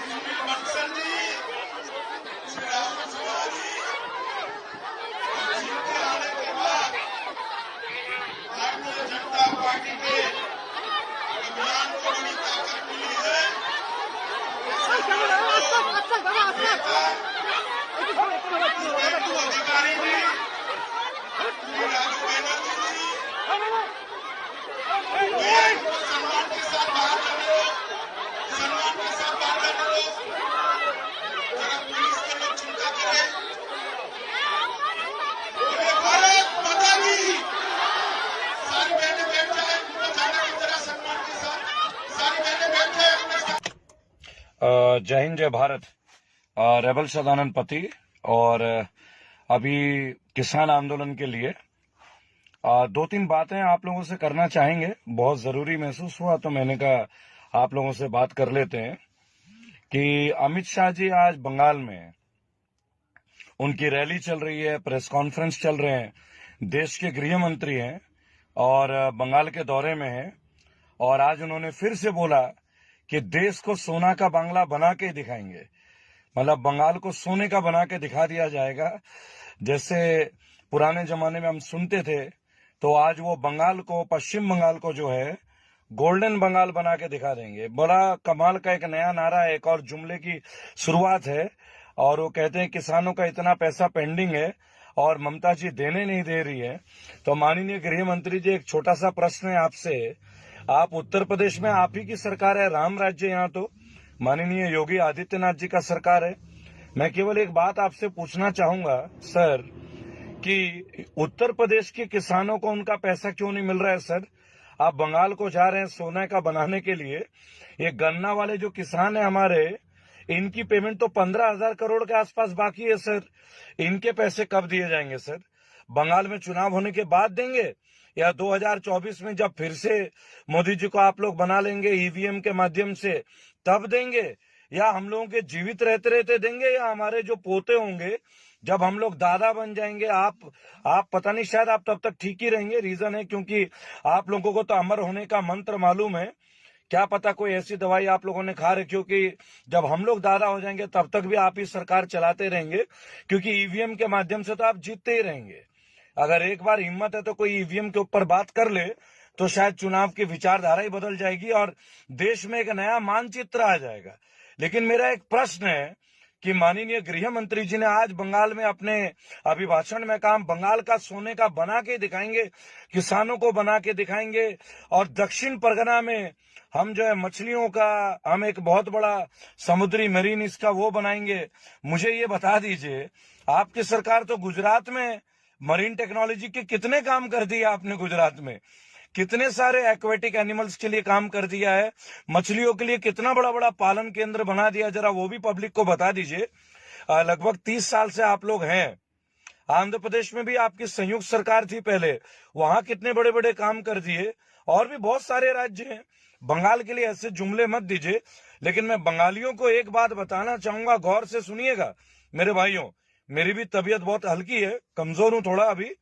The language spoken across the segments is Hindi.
सुनील बंसल जी, श्री राहुल तिवारी, जीत के आने के बाद भारतीय जनता पार्टी के अभियान को बड़ी ताकत मिली है। अधिकारी जी, राजू बैनर्जी जी, इनको सम्मान के साथ बाहर करने दो, सम्मान के साथ बाहर करने दो। जरा पुलिस के लोग चिंता करें। बोले भारत माता की। सारी बहनें बैठ जाए, उनको जाने की जरा सम्मान के साथ सारी बहनें बैठ जाए अपने साथ। जय हिंद, जय भारत। रेबल सदानंद पति और अभी किसान आंदोलन के लिए दो तीन बातें आप लोगों से करना चाहेंगे। बहुत जरूरी महसूस हुआ तो मैंने कहा आप लोगों से बात कर लेते हैं कि अमित शाह जी आज बंगाल में हैं। उनकी रैली चल रही है, प्रेस कॉन्फ्रेंस चल रहे हैं, देश के गृह मंत्री हैं और बंगाल के दौरे में हैं। और आज उन्होंने फिर से बोला कि देश को सोना का बांग्ला बना के दिखाएंगे, मतलब बंगाल को सोने का बना के दिखा दिया जाएगा। जैसे पुराने जमाने में हम सुनते थे, तो आज वो बंगाल को, पश्चिम बंगाल को जो है गोल्डन बंगाल बना के दिखा देंगे। बड़ा कमाल का एक नया नारा है, एक और जुमले की शुरुआत है। और वो कहते हैं किसानों का इतना पैसा पेंडिंग है और ममता जी देने नहीं दे रही है। तो माननीय गृह मंत्री जी, एक छोटा सा प्रश्न है आपसे। आप उत्तर प्रदेश में, आप ही की सरकार है, राम राज्य यहाँ तो माननीय योगी आदित्यनाथ जी का सरकार है। मैं केवल एक बात आपसे पूछना चाहूंगा सर, कि उत्तर प्रदेश के किसानों को उनका पैसा क्यों नहीं मिल रहा है सर? आप बंगाल को जा रहे हैं सोना का बनाने के लिए। ये गन्ना वाले जो किसान है हमारे, इनकी पेमेंट तो 15,000 करोड़ के आसपास बाकी है सर। इनके पैसे कब दिए जाएंगे सर? बंगाल में चुनाव होने के बाद देंगे या 2024 में जब फिर से मोदी जी को आप लोग बना लेंगे ईवीएम के माध्यम से तब देंगे, या हम लोगों के जीवित रहते रहते देंगे, या हमारे जो पोते होंगे जब हम लोग दादा बन जाएंगे? आप पता नहीं, शायद आप तब तक ठीक ही रहेंगे। रीजन है क्योंकि आप लोगों को तो अमर होने का मंत्र मालूम है। क्या पता कोई ऐसी दवाई आप लोगों ने खा रखी हो कि जब हम लोग दादा हो जाएंगे तब तक भी आप ही सरकार चलाते रहेंगे, क्योंकि ईवीएम के माध्यम से तो आप जीतते ही रहेंगे। अगर एक बार हिम्मत है तो कोई ईवीएम के ऊपर बात कर ले तो शायद चुनाव की विचारधारा ही बदल जाएगी और देश में एक नया मानचित्र आ जाएगा। लेकिन मेरा एक प्रश्न है कि माननीय गृह मंत्री जी ने आज बंगाल में अपने अभिभाषण में कहा बंगाल का सोने का बना के दिखाएंगे, किसानों को बना के दिखाएंगे। और दक्षिण परगना में हम जो है मछलियों का, हम एक बहुत बड़ा समुद्री मरीन इसका वो बनाएंगे। मुझे ये बता दीजिए, आपकी सरकार तो गुजरात में मरीन टेक्नोलॉजी के कितने काम कर दिए आपने? गुजरात में कितने सारे एक्वेटिक एनिमल्स के लिए काम कर दिया है, मछलियों के लिए कितना बड़ा बड़ा पालन केंद्र बना दिया, जरा वो भी पब्लिक को बता दीजिए। लगभग 30 साल से आप लोग हैं। आंध्र प्रदेश में भी आपकी संयुक्त सरकार थी पहले, वहां कितने बड़े बड़े काम कर दिए। और भी बहुत सारे राज्य हैं। बंगाल के लिए ऐसे जुमले मत दीजिए। लेकिन मैं बंगालियों को एक बात बताना चाहूंगा, गौर से सुनिएगा मेरे भाइयों। मेरी भी तबीयत बहुत हल्की है, कमजोर हूं थोड़ा, अभी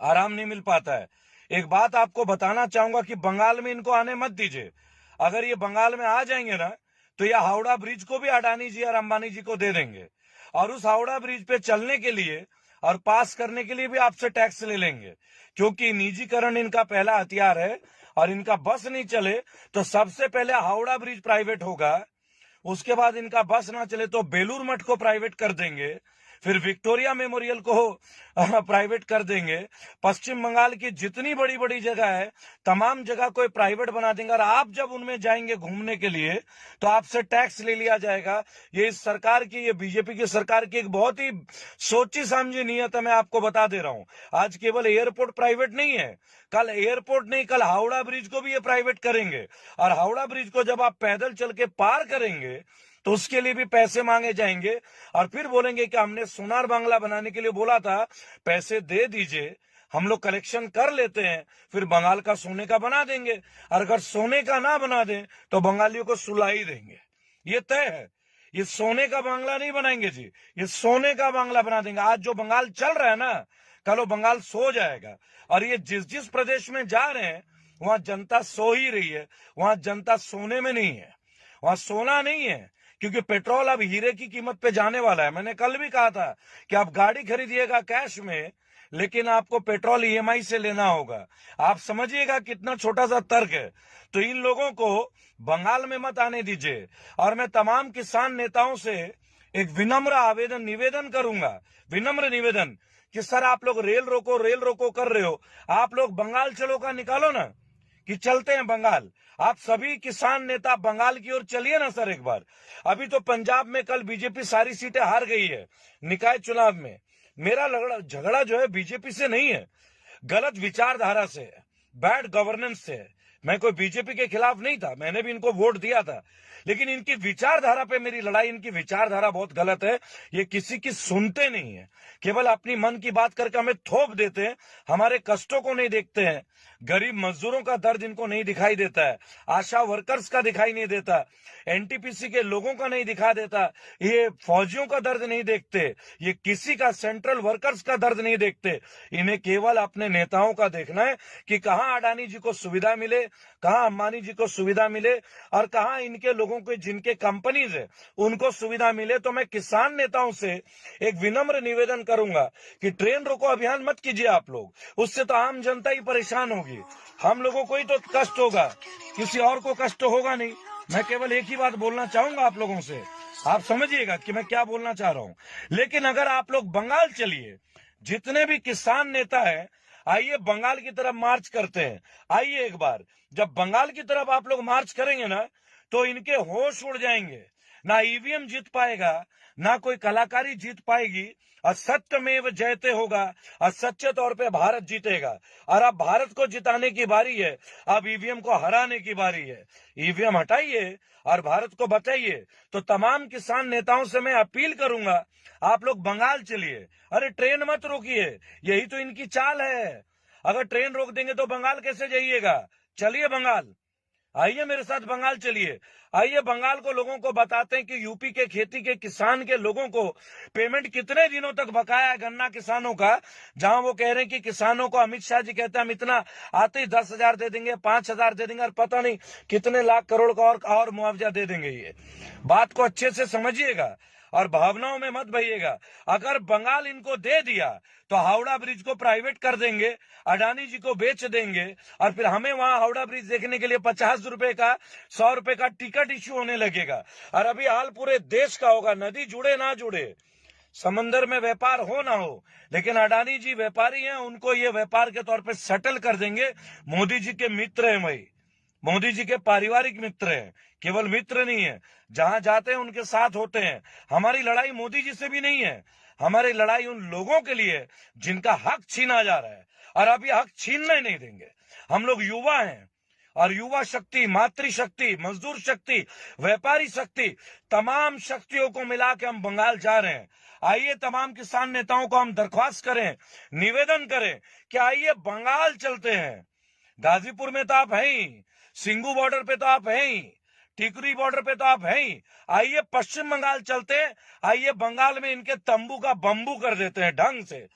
आराम नहीं मिल पाता है। एक बात आपको बताना चाहूंगा कि बंगाल में इनको आने मत दीजिए। अगर ये बंगाल में आ जाएंगे ना, तो ये हावड़ा ब्रिज को भी अडानी जी और अंबानी जी को दे देंगे। और उस हावड़ा ब्रिज पे चलने के लिए और पास करने के लिए भी आपसे टैक्स ले लेंगे, क्योंकि निजीकरण इनका पहला हथियार है। और इनका बस नहीं चले तो सबसे पहले हावड़ा ब्रिज प्राइवेट होगा, उसके बाद इनका बस ना चले तो बेलूर मठ को प्राइवेट कर देंगे, फिर विक्टोरिया मेमोरियल को प्राइवेट कर देंगे। पश्चिम बंगाल की जितनी बड़ी बड़ी जगह है तमाम जगह को प्राइवेट बना देंगे। और आप जब उनमें जाएंगे घूमने के लिए तो आपसे टैक्स ले लिया जाएगा। ये इस सरकार की, ये बीजेपी की सरकार की एक बहुत ही सोची समझी नीयत है। मैं आपको बता दे रहा हूं, आज केवल एयरपोर्ट प्राइवेट नहीं है, कल एयरपोर्ट नहीं, कल हावड़ा ब्रिज को भी ये प्राइवेट करेंगे। और हावड़ा ब्रिज को जब आप पैदल चल के पार करेंगे तो उसके लिए भी पैसे मांगे जाएंगे। और फिर बोलेंगे कि हमने सोनार बांग्ला बनाने के लिए बोला था, पैसे दे दीजिए, हम लोग कलेक्शन कर लेते हैं, फिर बंगाल का सोने का बना देंगे। और अगर सोने का ना बना दें तो बंगालियों को सुला ही देंगे। ये तय है। ये सोने का बांग्ला नहीं बनाएंगे जी, ये सोने का बांग्ला बना देंगे। आज जो बंगाल चल रहा है ना, कल वो बंगाल सो जाएगा। और ये जिस जिस प्रदेश में जा रहे हैं वहां जनता सो ही रही है, वहां जनता सोने में नहीं है, वहां सोना नहीं है। क्योंकि पेट्रोल अब हीरे की कीमत पे जाने वाला है। मैंने कल भी कहा था कि आप गाड़ी खरीदिएगा कैश में, लेकिन आपको पेट्रोल ईएमआई से लेना होगा। आप समझिएगा कितना छोटा सा तर्क है। तो इन लोगों को बंगाल में मत आने दीजिए। और मैं तमाम किसान नेताओं से एक विनम्र निवेदन करूंगा, विनम्र निवेदन कि सर आप लोग रेल रोको कर रहे हो, आप लोग बंगाल चलो का निकालो ना, कि चलते हैं बंगाल। आप सभी किसान नेता बंगाल की ओर चलिए ना सर एक बार। अभी तो पंजाब में कल बीजेपी सारी सीटें हार गई है निकाय चुनाव में। मेरा झगड़ा जो है बीजेपी से नहीं है, गलत विचारधारा से है, बैड गवर्नेंस से है। मैं कोई बीजेपी के खिलाफ नहीं था, मैंने भी इनको वोट दिया था, लेकिन इनकी विचारधारा पे मेरी लड़ाई। इनकी विचारधारा बहुत गलत है। ये किसी की सुनते नहीं है, केवल अपनी मन की बात करके हमें थोप देते हैं। हमारे कष्टों को नहीं देखते हैं, गरीब मजदूरों का दर्द इनको नहीं दिखाई देता है, आशा वर्कर्स का दिखाई नहीं देता, एनटीपीसी के लोगों का नहीं दिखा देता, ये फौजियों का दर्द नहीं देखते, ये किसी का सेंट्रल वर्कर्स का दर्द नहीं देखते। इन्हें केवल अपने नेताओं का देखना है कि कहां अडानी जी को सुविधा मिले, कहां अंबानी जी को सुविधा मिले, और कहां इनके लोगों को जिनके कंपनीज है उनको सुविधा मिले। तो मैं किसान नेताओं से एक विनम्र निवेदन करूंगा कि ट्रेन रोको अभियान मत कीजिए आप लोग, उससे तो आम जनता ही परेशान होगी। हम लोगों को ही तो कष्ट होगा, किसी और को कष्ट होगा नहीं। मैं केवल एक ही बात बोलना चाहूंगा आप लोगों से, आप समझिएगा कि मैं क्या बोलना चाह रहा हूं। लेकिन अगर आप लोग बंगाल चलिए, जितने भी किसान नेता है, आइए बंगाल की तरफ मार्च करते हैं। आइए एक बार, जब बंगाल की तरफ आप लोग मार्च करेंगे ना, तो इनके होश उड़ जाएंगे। ना ईवीएम जीत पाएगा, ना कोई कलाकारी जीत पाएगी, और सत्यमेव जयते होगा, और सच्चे तौर पे भारत जीतेगा। और अब भारत को जिताने की बारी है, अब ईवीएम को हराने की बारी है। ईवीएम हटाइए और भारत को बचाइए। तो तमाम किसान नेताओं से मैं अपील करूंगा, आप लोग बंगाल चलिए। अरे ट्रेन मत रोकिए, यही तो इनकी चाल है। अगर ट्रेन रोक देंगे तो बंगाल कैसे जाइएगा? चलिए बंगाल, आइए मेरे साथ बंगाल चलिए। आइए बंगाल को लोगों को बताते हैं कि यूपी के खेती के किसान के लोगों को पेमेंट कितने दिनों तक बकाया है गन्ना किसानों का, जहां वो कह रहे हैं कि किसानों को अमित शाह जी कहते हैं हम इतना आते ही 10,000 दे देंगे, 5,000 दे देंगे, और पता नहीं कितने लाख करोड़ का और मुआवजा दे देंगे। ये बात को अच्छे से समझिएगा और भावनाओं में मत बहिएगा। अगर बंगाल इनको दे दिया तो हावड़ा ब्रिज को प्राइवेट कर देंगे, अडानी जी को बेच देंगे, और फिर हमें वहां हावड़ा ब्रिज देखने के लिए 50 रुपए का 100 रुपए का टिकट इश्यू होने लगेगा। और अभी हाल पूरे देश का होगा, नदी जुड़े ना जुड़े, समंदर में व्यापार हो ना हो, लेकिन अडानी जी व्यापारी हैं, उनको ये व्यापार के तौर पे सेटल कर देंगे। मोदी जी के मित्र हैं भाई, मोदी जी के पारिवारिक मित्र हैं, केवल मित्र नहीं है, जहां जाते हैं उनके साथ होते हैं। हमारी लड़ाई मोदी जी से भी नहीं है, हमारी लड़ाई उन लोगों के लिए है जिनका हक छीना जा रहा है, और अभी हक छीनने नहीं देंगे। हम लोग युवा हैं, और युवा शक्ति, मातृशक्ति, मजदूर शक्ति, व्यापारी शक्ति, तमाम शक्तियों को मिला के हम बंगाल जा रहे हैं। आइए तमाम किसान नेताओं को हम दरख्वास्त करें, निवेदन करें कि आइए बंगाल चलते हैं। गाजीपुर में तो आप हैं ही, सिंगू बॉर्डर पे तो आप हैं ही, टिकरी बॉर्डर पे तो आप हैं ही। आइए पश्चिम बंगाल चलते हैं, आइए बंगाल में इनके तंबू का बम्बू कर देते हैं, ढंग से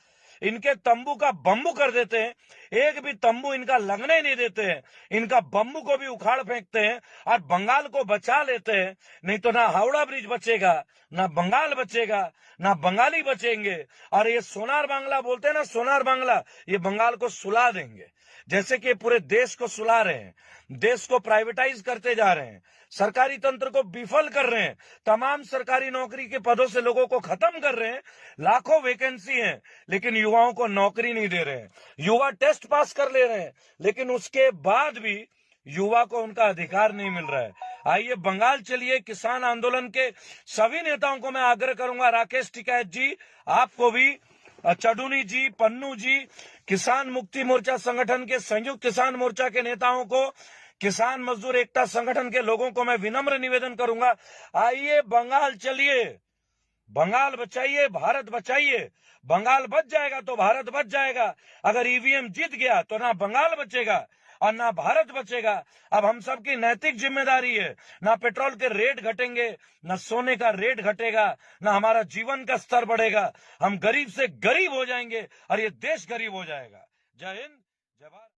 इनके तंबू का बम्बू कर देते हैं। एक भी तंबू इनका लगने नहीं देते हैं, इनका बम्बू को भी उखाड़ फेंकते हैं और बंगाल को बचा लेते हैं। नहीं तो ना हावड़ा ब्रिज बचेगा, ना बंगाल बचेगा, ना बंगाली बचेंगे। और ये सोनार बांग्ला बोलते हैं ना, सोनार बांग्ला, ये बंगाल को सुला देंगे, जैसे कि पूरे देश को सुला रहे हैं, देश को प्राइवेटाइज करते जा रहे हैं, सरकारी तंत्र को विफल कर रहे हैं, तमाम सरकारी नौकरी के पदों से लोगों को खत्म कर रहे हैं। लाखों वैकेंसी हैं, लेकिन युवाओं को नौकरी नहीं दे रहे हैं। युवा टेस्ट पास कर ले रहे हैं, लेकिन उसके बाद भी युवा को उनका अधिकार नहीं मिल रहा है। आइए बंगाल चलिए। किसान आंदोलन के सभी नेताओं को मैं आग्रह करूंगा, राकेश टिकैत जी, आपको भी, चडुनी जी, पन्नू जी, किसान मुक्ति मोर्चा संगठन के, संयुक्त किसान मोर्चा के नेताओं को, किसान मजदूर एकता संगठन के लोगों को मैं विनम्र निवेदन करूंगा, आइए बंगाल चलिए, बंगाल बचाइए, भारत बचाइए। बंगाल बच जाएगा तो भारत बच जाएगा। अगर ईवीएम जीत गया तो ना बंगाल बचेगा और ना भारत बचेगा। अब हम सबकी नैतिक जिम्मेदारी है, ना पेट्रोल के रेट घटेंगे, ना सोने का रेट घटेगा, ना हमारा जीवन का स्तर बढ़ेगा। हम गरीब से गरीब हो जाएंगे और ये देश गरीब हो जाएगा। जय हिंद, जय भारत।